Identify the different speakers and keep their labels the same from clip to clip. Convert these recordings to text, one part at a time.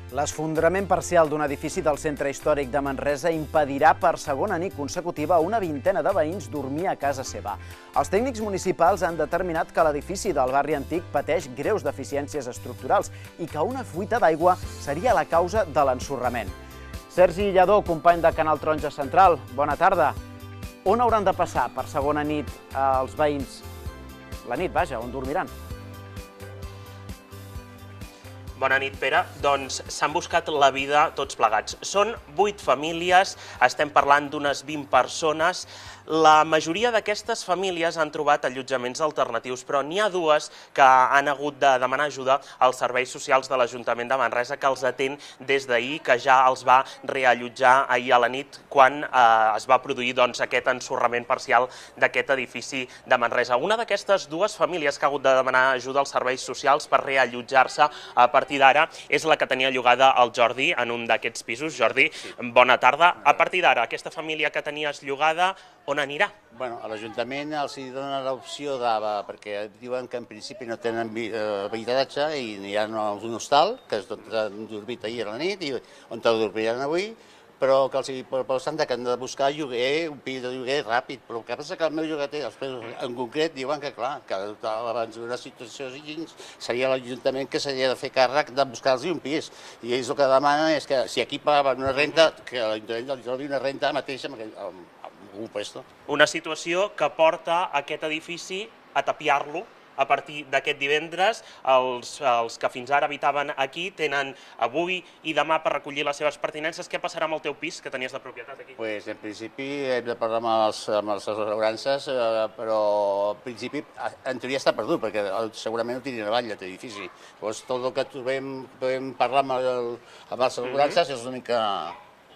Speaker 1: L'esfondrament parcial d'un edifici del centre històric de Manresa impedirà per segona nit consecutiva a una vintena de veïns dormir a casa seva. Els tècnics municipals han determinat que l'edifici del barri antic pateix greus deficiències estructurals i que una fuita d'aigua seria la causa de l'ensorrament. Sergi Lledó, company de Canal Taronja Central, bona tarda. On hauran de passar per segona nit els veïns? La nit, vaja, on dormiran?
Speaker 2: Bona nit, Pere. Doncs s'han buscat la vida tots plegats. Són 8 famílies, estem parlant d'unes 20 persones. La majoria d'aquestes famílies han trobat allotjaments alternatius, però n'hi ha dues que han hagut de demanar ajuda als serveis socials de l'Ajuntament de Manresa, que els atén des d'ahir, que ja els va reallotjar ahir a la nit quan es va produir aquest ensorrament parcial d'aquest edifici de Manresa. Una d'aquestes dues famílies que ha hagut de demanar ajuda als serveis socials per reallotjar-se a partir d'ara és la que tenia llogada el Jordi en un d'aquests pisos. Jordi, bona tarda. A partir d'ara, aquesta família que tenies llogada, on anirà?
Speaker 3: Bueno, a l'Ajuntament els dona l'opció perquè diuen que en principi no tenen habitatge i hi ha un hostal, que és on han dormit ahir a la nit i on dormiran avui, però que els proposen que han de buscar lloguer, un pis de lloguer ràpid. Però el que passa que el meu llogater, en concret, diuen que clar, que abans d'una situació així seria l'Ajuntament que s'hauria de fer càrrec de buscar-los un pis. I ells el que demanen és que si aquí pagaven una renta, que l'Ajuntament els doni una renta mateixa amb un puesto.
Speaker 2: Una situació que porta aquest edifici a tapiar-lo a partir d'aquest divendres. Els que fins ara habitaven aquí tenen avui i demà per recollir les seves pertinences. Què passarà amb el teu pis que tenies de propietat aquí?
Speaker 3: Pues, en principi hem de parlar amb les assegurances, però en principi en teoria està perdut, perquè segurament no tindrien avall aquest edifici. Llavors tot el que podem parlar amb les assegurances és l'únic que...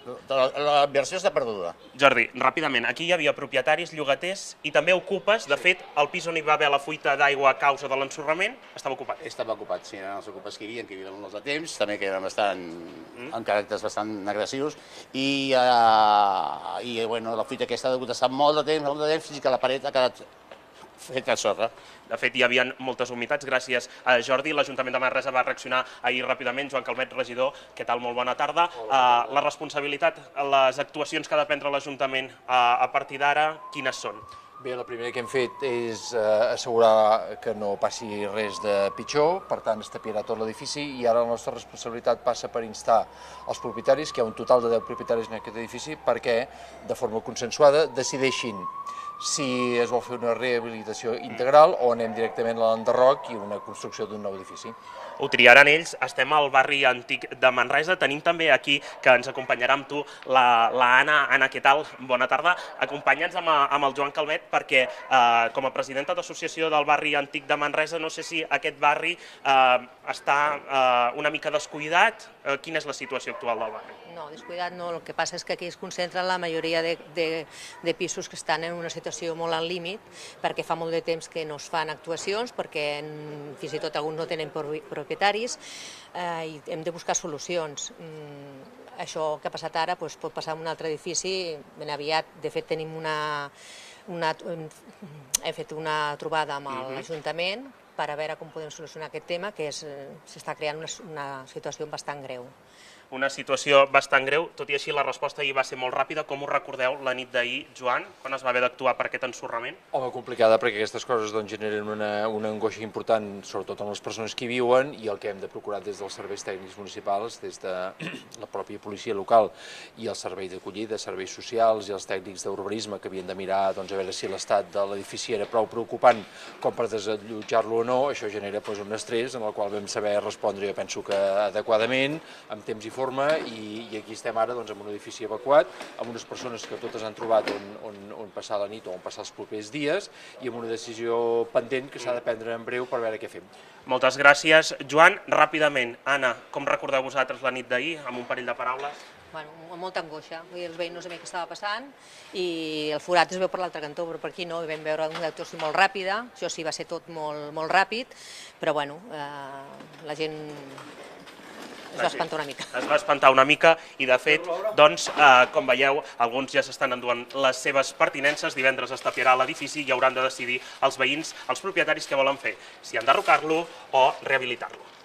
Speaker 3: La versió està perduda.
Speaker 2: Jordi, ràpidament, aquí hi havia propietaris, llogaters i també ocupes. De fet, el pis on hi va haver la fuita d'aigua a causa de l'ensorrament estava ocupat.
Speaker 3: Estava ocupat, sí, eren els ocupes que hi havia molts de temps, també que eren amb caràcters bastant agressius i bueno, la fuita aquesta ha hagut d'estar molt de temps fins que la paret ha quedat feta sorra.
Speaker 2: De fet, hi havia moltes humitats. Gràcies a Jordi. L'Ajuntament de Manresa va reaccionar ahir ràpidament. Joan Calmet, regidor, què tal? Molt bona tarda. La responsabilitat, les actuacions que ha de prendre l'Ajuntament a partir d'ara, quines són?
Speaker 4: Bé, la primera que hem fet és assegurar que no passi res de pitjor, per tant es tapiarà tot l'edifici i ara la nostra responsabilitat passa per instar els propietaris, que hi ha un total de 10 propietaris en aquest edifici, perquè de forma consensuada decideixin si es vol fer una rehabilitació integral o anem directament a l'enderroc i una construcció d'un nou edifici.
Speaker 2: Ho triaran ells. Estem al barri antic de Manresa. Tenim també aquí, que ens acompanyarà amb tu, Anna, què tal? Bona tarda. Acompanya'ns amb el Joan Calmet, perquè com a presidenta d'associació del barri antic de Manresa, no sé si aquest barri està una mica descuidat. Quina és la situació actual del barri?
Speaker 5: No, descuidat no. El que passa és que aquí es concentren la majoria de pisos que estan en una situació molt al límit, perquè fa molt de temps que no es fan actuacions, perquè fins i tot alguns no tenen propietaris i hem de buscar solucions. Això que ha passat ara pot passar en un altre edifici ben aviat. De fet, hem fet una trobada amb l'Ajuntament per a veure com podem solucionar aquest tema, que s'està creant una situació bastant greu.
Speaker 2: Una situació bastant greu, tot i així la resposta ahir va ser molt ràpida. Com ho recordeu la nit d'ahir, Joan, quan es va haver d'actuar per aquest ensorrament?
Speaker 4: Home, complicada, perquè aquestes coses generen una angoixa important, sobretot en les persones que hi viuen, i el que hem de procurar des dels serveis tècnics municipals, des de la pròpia policia local i el servei d'acollida, serveis socials i els tècnics d'urbanisme, que havien de mirar a veure si l'estat de l'edifici era prou preocupant com per desallotjar-lo o no. Això genera un estrès en el qual vam saber respondre, jo penso que adequadament, amb temps i forma, i aquí estem ara amb un edifici evacuat, amb unes persones que totes han trobat on passar la nit o on passar els propers dies i amb una decisió pendent que s'ha de prendre en breu per veure què fem.
Speaker 2: Moltes gràcies. Joan, ràpidament, Anna, com recordeu vosaltres la nit d'ahir, amb un parell de paraules?
Speaker 5: Amb molta angoixa. Els veïns no sabien què estava passant i el forat es veu per l'altre cantó, però per aquí no. Vam veure una actuació molt ràpida, això sí, va ser tot molt ràpid, però la gent es va espantar una mica.
Speaker 2: Es va espantar una mica i, de fet, com veieu, alguns ja s'estan enduent les seves pertinences. Divendres es tapiarà l'edifici i hauran de decidir els veïns, els propietaris, què volen fer, si enderrocar-lo o rehabilitar-lo.